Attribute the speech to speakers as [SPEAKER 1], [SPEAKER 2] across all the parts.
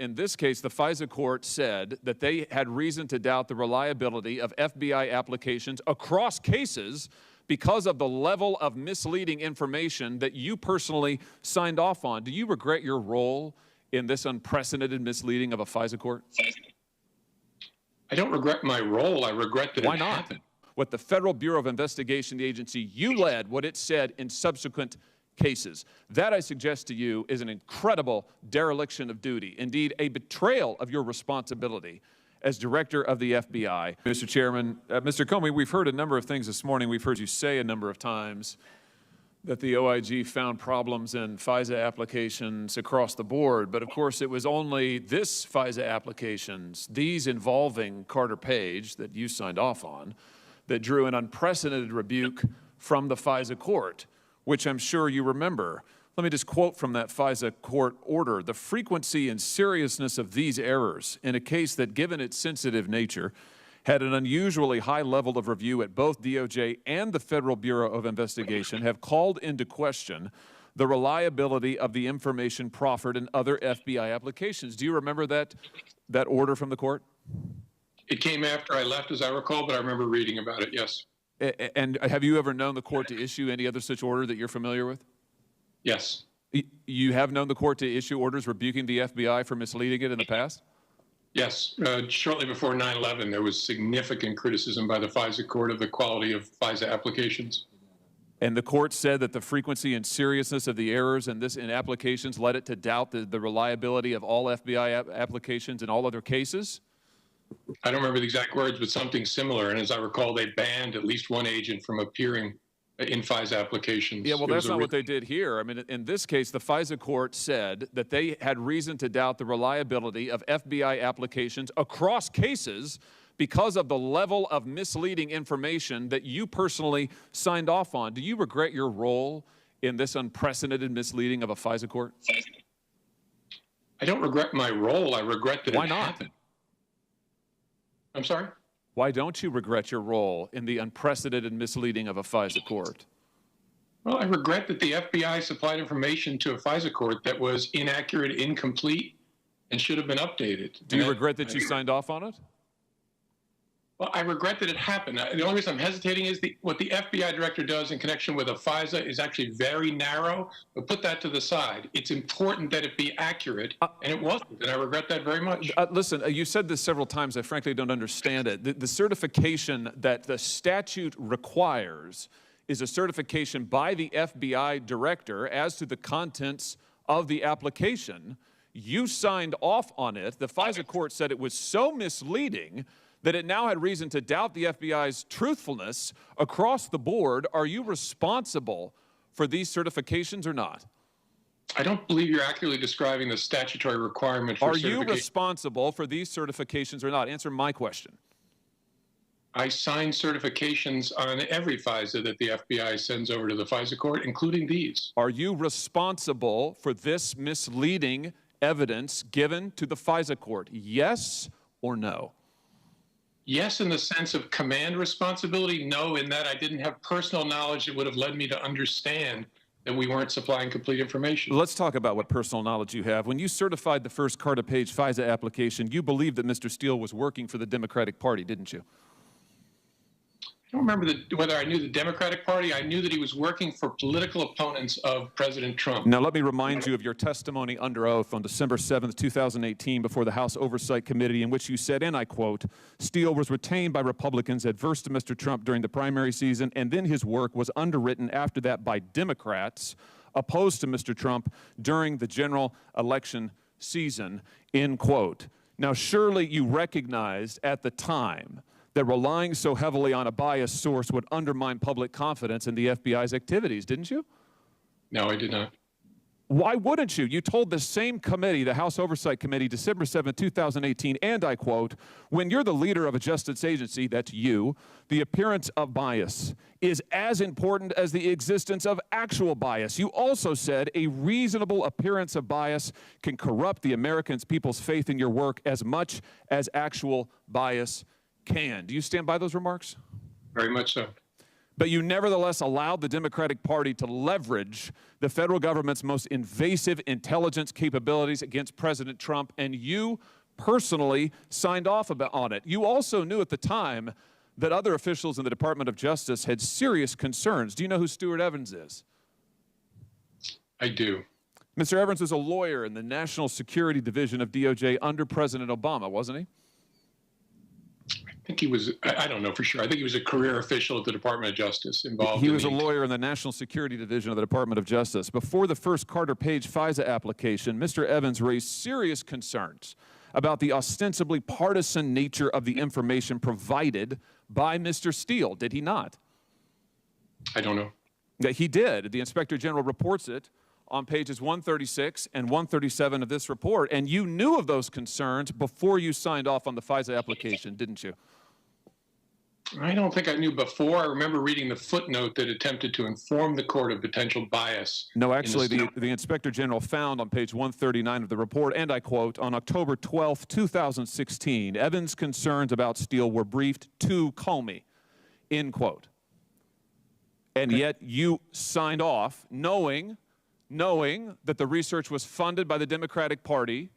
[SPEAKER 1] In this case, the FISA court said that they had reason to doubt the reliability of FBI applications across cases because of the level of misleading information that you personally signed off on. Do you regret your role in this unprecedented misleading of a FISA court?
[SPEAKER 2] I don't regret my role. I regret that
[SPEAKER 1] Why
[SPEAKER 2] it
[SPEAKER 1] not?
[SPEAKER 2] happened.
[SPEAKER 1] What the Federal Bureau of Investigation, the agency you led, what it said in subsequent cases. That, I suggest to you, is an incredible dereliction of duty, indeed a betrayal of your responsibility as director of the FBI. Mr. Chairman, Mr. Comey, we've heard a number of things this morning. We've heard you say a number of times that the OIG found problems in FISA applications across the board, but of course it was only this FISA applications, these involving Carter Page that you signed off on, that drew an unprecedented rebuke from the FISA court, which I'm sure you remember. Let me just quote from that FISA court order. The frequency and seriousness of these errors in a case that, given its sensitive nature, had an unusually high level of review at both DOJ and the Federal Bureau of Investigation have called into question the reliability of the information proffered in other FBI applications. Do you remember that order from the court?
[SPEAKER 2] It came after I left, as I recall, but I remember reading about it, yes.
[SPEAKER 1] And have you ever known the court to issue any other such order that you're familiar with?
[SPEAKER 2] Yes.
[SPEAKER 1] You have known the court to issue orders rebuking the FBI for misleading it in the past?
[SPEAKER 2] Yes. Shortly before 9/11, there was significant criticism by the FISA court of the quality of FISA applications.
[SPEAKER 1] And the court said that the frequency and seriousness of the errors in applications led it to doubt the reliability of all FBI applications in all other cases?
[SPEAKER 2] I don't remember the exact words, but something similar. And as I recall, they banned at least one agent from appearing in FISA applications.
[SPEAKER 1] Yeah, well, that's not what they did here. I mean, in this case, the FISA court said that they had reason to doubt the reliability of FBI applications across cases because of the level of misleading information that you personally signed off on. Do you regret your role in this unprecedented misleading of a FISA court?
[SPEAKER 2] I don't regret my role. I regret that
[SPEAKER 1] Why
[SPEAKER 2] it
[SPEAKER 1] not?
[SPEAKER 2] happened. I'm sorry?
[SPEAKER 1] Why don't you regret your role in the unprecedented misleading of a FISA court?
[SPEAKER 2] Well, I regret that the FBI supplied information to a FISA court that was inaccurate, incomplete, and should have been updated.
[SPEAKER 1] Do you regret that you signed off on it?
[SPEAKER 2] Well, I regret that it happened. The only reason I'm hesitating is what the FBI director does in connection with a FISA is actually very narrow, but put that to the side. It's important that it be accurate, and it wasn't, and I regret that very much.
[SPEAKER 1] Listen, you said this several times. I frankly don't understand it. The certification that the statute requires is a certification by the FBI director as to the contents of the application. You signed off on it. The FISA court said it was so misleading that it now had reason to doubt the FBI's truthfulness across the board. Are you responsible for these certifications or not?
[SPEAKER 2] I don't believe you're accurately describing the statutory requirement for certification.
[SPEAKER 1] Are you responsible for these certifications or not? Answer my question.
[SPEAKER 2] I sign certifications on every FISA that the FBI sends over to the FISA court, including these.
[SPEAKER 1] Are you responsible for this misleading evidence given to the FISA court? Yes or no?
[SPEAKER 2] Yes, in the sense of command responsibility. No, in that I didn't have personal knowledge that would have led me to understand that we weren't supplying complete information.
[SPEAKER 1] Let's talk about what personal knowledge you have. When you certified the first Carter Page FISA application, you believed that Mr. Steele was working for the Democratic Party, didn't you?
[SPEAKER 2] I don't remember whether I knew the Democratic Party. I knew that he was working for political opponents of President Trump.
[SPEAKER 1] Now, let me remind you of your testimony under oath on December 7th, 2018, before the House Oversight Committee, in which you said, and I quote, Steele was retained by Republicans adverse to Mr. Trump during the primary season, and then his work was underwritten after that by Democrats opposed to Mr. Trump during the general election season, end quote. Now, surely you recognized at the time that relying so heavily on a biased source would undermine public confidence in the FBI's activities, didn't you?
[SPEAKER 2] No, I did not.
[SPEAKER 1] Why wouldn't you? You told the same committee, the House Oversight Committee, December 7, 2018, and I quote, when you're the leader of a justice agency, that's you, the appearance of bias is as important as the existence of actual bias. You also said a reasonable appearance of bias can corrupt the American people's faith in your work as much as actual bias can. Do you stand by those remarks?
[SPEAKER 2] Very much so.
[SPEAKER 1] But you nevertheless allowed the Democratic Party to leverage the federal government's most invasive intelligence capabilities against President Trump, and you personally signed off on it. You also knew at the time that other officials in the Department of Justice had serious concerns. Do you know who Stuart Evans is?
[SPEAKER 2] I do.
[SPEAKER 1] Mr. Evans was a lawyer in the National Security Division of DOJ under President Obama, wasn't he?
[SPEAKER 2] I think he was, I don't know for sure. I think he was a career official at the Department of Justice involved.
[SPEAKER 1] He was a lawyer in the National Security Division of the Department of Justice. Before the first Carter Page FISA application, Mr. Evans raised serious concerns about the ostensibly partisan nature of the information provided by Mr. Steele. Did he not?
[SPEAKER 2] I don't know.
[SPEAKER 1] He did. The Inspector General reports it on pages 136 and 137 of this report, and you knew of those concerns before you signed off on the FISA application, didn't you?
[SPEAKER 2] I don't think I knew before. I remember reading the footnote that attempted to inform the court of potential bias.
[SPEAKER 1] No, actually, the Inspector General found on page 139 of the report, and I quote, on October 12, 2016, Evans' concerns about Steele were briefed to Comey, end quote. And yet you signed off knowing that the research was funded by the Democratic Party,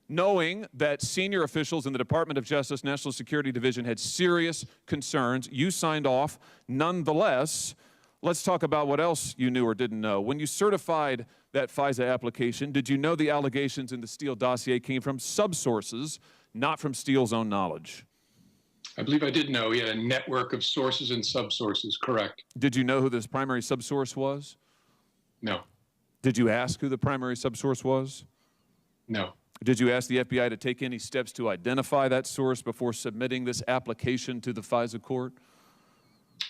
[SPEAKER 1] knowing that senior officials in the Department of Justice, National Security Division had serious concerns. You signed off nonetheless. Let's talk about what else you knew or didn't know. When you certified that FISA application, did you know the allegations in the Steele dossier came from subsources, not from Steele's own knowledge?
[SPEAKER 2] I believe I did know. He had a network of sources and subsources, correct.
[SPEAKER 1] Did you know who this primary subsource was?
[SPEAKER 2] No.
[SPEAKER 1] Did you ask who the primary subsource was?
[SPEAKER 2] No.
[SPEAKER 1] Did you ask the FBI to take any steps to identify that source before submitting this application to the FISA court?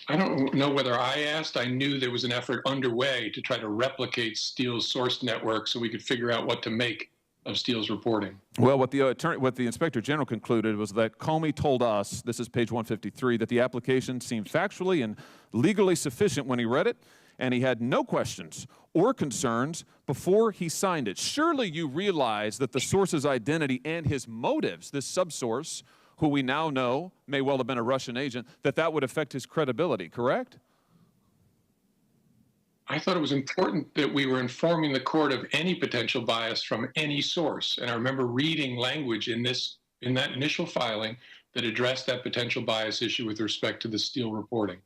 [SPEAKER 2] I don't know whether I asked. I knew there was an effort underway to try to replicate Steele's source network so we could figure out what to make of Steele's reporting.
[SPEAKER 1] Well, what the Inspector General concluded was that Comey told us, this is page 153, that the application seemed factually and legally sufficient when he read it, and he had no questions or concerns before he signed it. Surely you realize that the source's identity and his motives, this subsource, who we now know may well have been a Russian agent, that would affect his credibility, correct?
[SPEAKER 2] I thought it was important that we were informing the court of any potential bias from any source. And I remember reading language in that initial filing that addressed that potential bias issue with respect to the Steele reporting.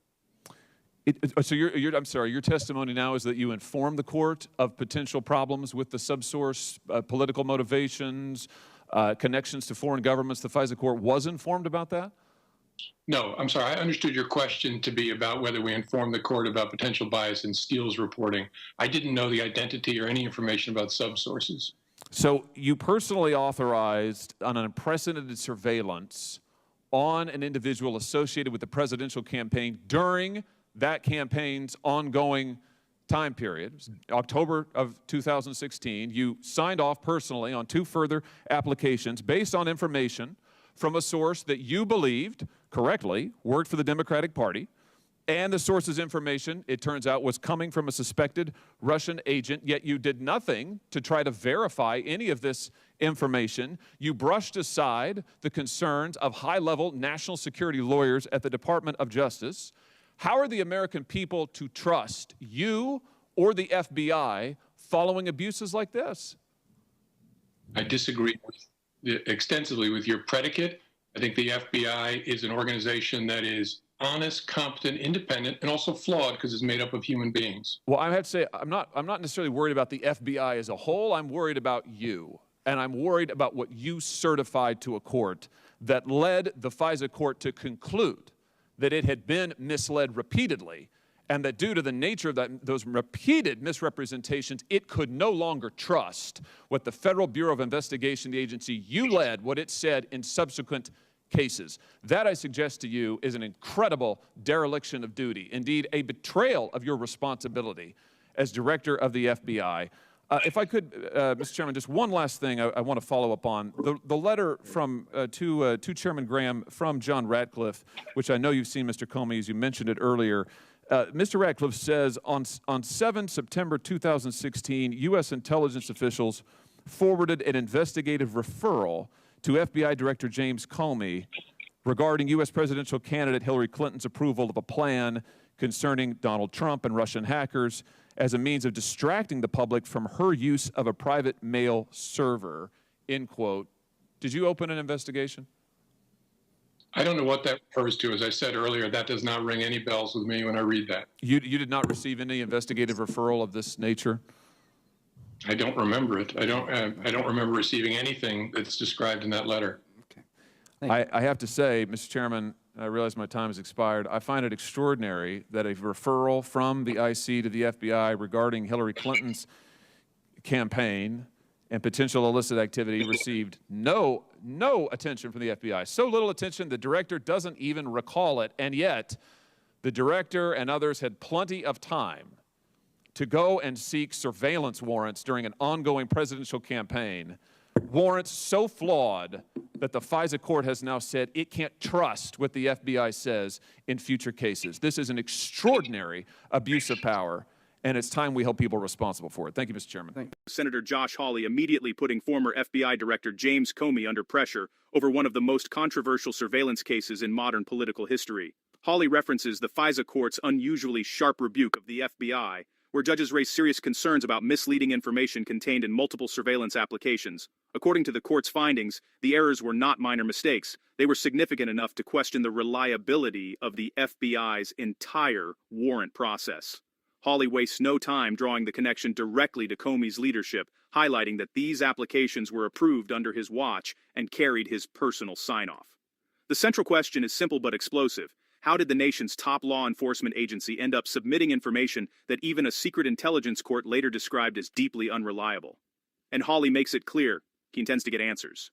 [SPEAKER 1] So I'm sorry, your testimony now is that you informed the court of potential problems with the subsource, political motivations, connections to foreign governments. The FISA court was informed about that?
[SPEAKER 2] No, I'm sorry. I understood your question to be about whether we informed the court about potential bias in Steele's reporting. I didn't know the identity or any information about subsources.
[SPEAKER 1] So you personally authorized an unprecedented surveillance on an individual associated with the presidential campaign during that campaign's ongoing time period, October of 2016. You signed off personally on 2 further applications based on information from a source that you believed, correctly, worked for the Democratic Party, and the source's information, it turns out, was coming from a suspected Russian agent, yet you did nothing to try to verify any of this information. You brushed aside the concerns of high-level national security lawyers at the Department of Justice. How are the American people to trust you or the FBI following abuses like this?
[SPEAKER 2] I disagree extensively with your predicate. I think the FBI is an organization that is honest, competent, independent, and also flawed because it's made up of human beings.
[SPEAKER 1] Well, I have to say, I'm not necessarily worried about the FBI as a whole. I'm worried about you, and I'm worried about what you certified to a court that led the FISA court to conclude that it had been misled repeatedly, and that due to the nature of those repeated misrepresentations, it could no longer trust what the Federal Bureau of Investigation, the agency you led, what it said in subsequent cases. That, I suggest to you, is an incredible dereliction of duty, indeed a betrayal of your responsibility as director of the FBI. If I could, Mr. Chairman, just one last thing I want to follow up on. The letter from to Chairman Graham from John Ratcliffe, which I know you've seen, Mr. Comey, as you mentioned it earlier. Mr. Ratcliffe says, on 7 September 2016, U.S. intelligence officials forwarded an investigative referral to FBI Director James Comey regarding U.S. presidential candidate Hillary Clinton's approval of a plan concerning Donald Trump and Russian hackers as a means of distracting the public from her use of a private mail server, end quote. Did you open an investigation?
[SPEAKER 2] I don't know what that refers to. As I said earlier, that does not ring any bells with me when I read that.
[SPEAKER 1] You did not receive any investigative referral of this nature?
[SPEAKER 2] I don't remember it. I don't remember receiving anything that's described in that letter.
[SPEAKER 1] Okay. I have to say, Mr. Chairman, I realize my time has expired. I find it extraordinary that a referral from the IC to the FBI regarding Hillary Clinton's campaign and potential illicit activity received no attention from the FBI. So little attention, the director doesn't even recall it, and yet the director and others had plenty of time to go and seek surveillance warrants during an ongoing presidential campaign, warrants so flawed that the FISA court has now said it can't trust what the FBI says in future cases. This is an extraordinary abuse of power, and it's time we held people responsible for it. Thank you, Mr. Chairman.
[SPEAKER 3] Thank you. Senator Josh Hawley immediately putting former FBI Director James Comey under pressure over one of the most controversial surveillance cases in modern political history. Hawley references the FISA court's unusually sharp rebuke of the FBI, where judges raised serious concerns about misleading information contained in multiple surveillance applications. According to the court's findings, the errors were not minor mistakes. They were significant enough to question the reliability of the FBI's entire warrant process. Hawley wastes no time drawing the connection directly to Comey's leadership, highlighting that these applications were approved under his watch and carried his personal sign-off. The central question is simple but explosive. How did the nation's top law enforcement agency end up submitting information that even a secret intelligence court later described as deeply unreliable? And Hawley makes it clear he intends to get answers.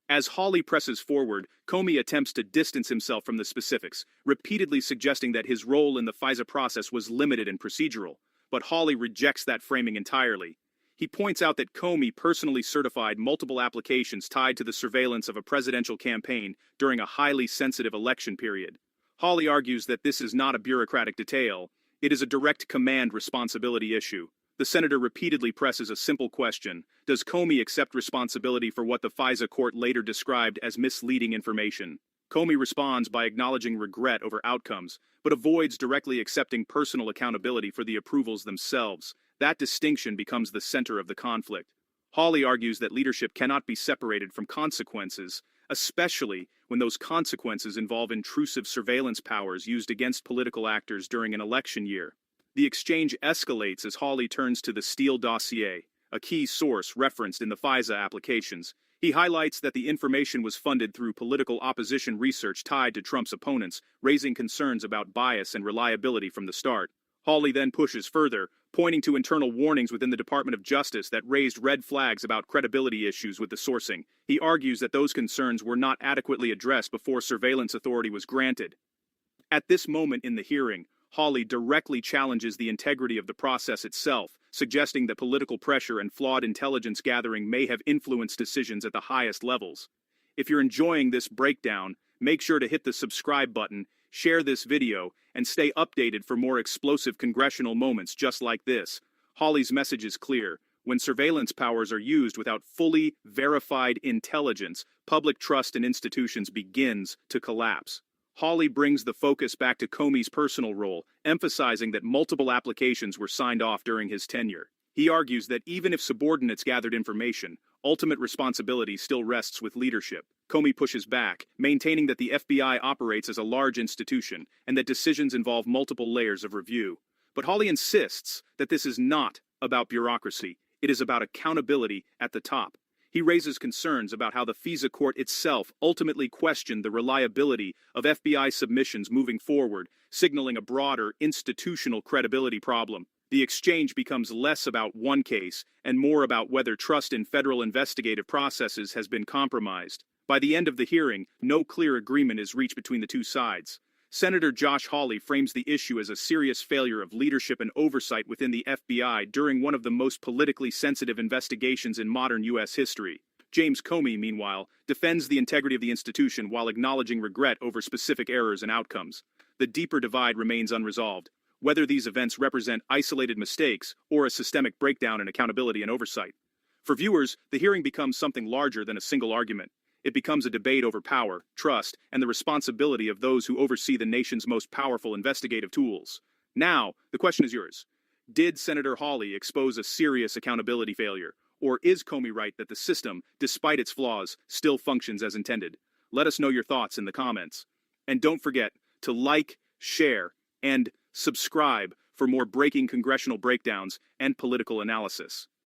[SPEAKER 3] As Hawley presses forward, Comey attempts to distance himself from the specifics, repeatedly suggesting that his role in the FISA process was limited and procedural. But Hawley rejects that framing entirely. He points out that Comey personally certified multiple applications tied to the surveillance of a presidential campaign during a highly sensitive election period. Hawley argues that this is not a bureaucratic detail. It is a direct command responsibility issue. The senator repeatedly presses a simple question: does Comey accept responsibility for what the FISA court later described as misleading information? Comey responds by acknowledging regret over outcomes, but avoids directly accepting personal accountability for the approvals themselves. That distinction becomes the center of the conflict. Hawley argues that leadership cannot be separated from consequences, especially when those consequences involve intrusive surveillance powers used against political actors during an election year. The exchange escalates as Hawley turns to the Steele dossier, a key source referenced in the FISA applications. He highlights that the information was funded through political opposition research tied to Trump's opponents, raising concerns about bias and reliability from the start. Hawley then pushes further, pointing to internal warnings within the Department of Justice that raised red flags about credibility issues with the sourcing. He argues that those concerns were not adequately addressed before surveillance authority was granted. At this moment in the hearing, Hawley directly challenges the integrity of the process itself, suggesting that political pressure and flawed intelligence gathering may have influenced decisions at the highest levels. If you're enjoying this breakdown, make sure to hit the subscribe button, share this video, and stay updated for more explosive congressional moments just like this. Hawley's message is clear. When surveillance powers are used without fully verified intelligence, public trust in institutions begins to collapse. Hawley brings the focus back to Comey's personal role, emphasizing that multiple applications were signed off during his tenure. He argues that even if subordinates gathered information, ultimate responsibility still rests with leadership. Comey pushes back, maintaining that the FBI operates as a large institution and that decisions involve multiple layers of review. But Hawley insists that this is not about bureaucracy. It is about accountability at the top. He raises concerns about how the FISA court itself ultimately questioned the reliability of FBI submissions moving forward, signaling a broader institutional credibility problem. The exchange becomes less about one case and more about whether trust in federal investigative processes has been compromised. By the end of the hearing, no clear agreement is reached between the two sides. Senator Josh Hawley frames the issue as a serious failure of leadership and oversight within the FBI during one of the most politically sensitive investigations in modern U.S. history. James Comey, meanwhile, defends the integrity of the institution while acknowledging regret over specific errors and outcomes. The deeper divide remains unresolved, whether these events represent isolated mistakes or a systemic breakdown in accountability and oversight. For viewers, the hearing becomes something larger than a single argument. it becomes a debate over power, trust, and the responsibility of those who oversee the nation's most powerful investigative tools. Now, the question is yours. Did Senator Hawley expose a serious accountability failure? Or is Comey right that the system, despite its flaws, still functions as intended? Let us know your thoughts in the comments. And don't forget to like, share, and subscribe for more breaking congressional breakdowns and political analysis.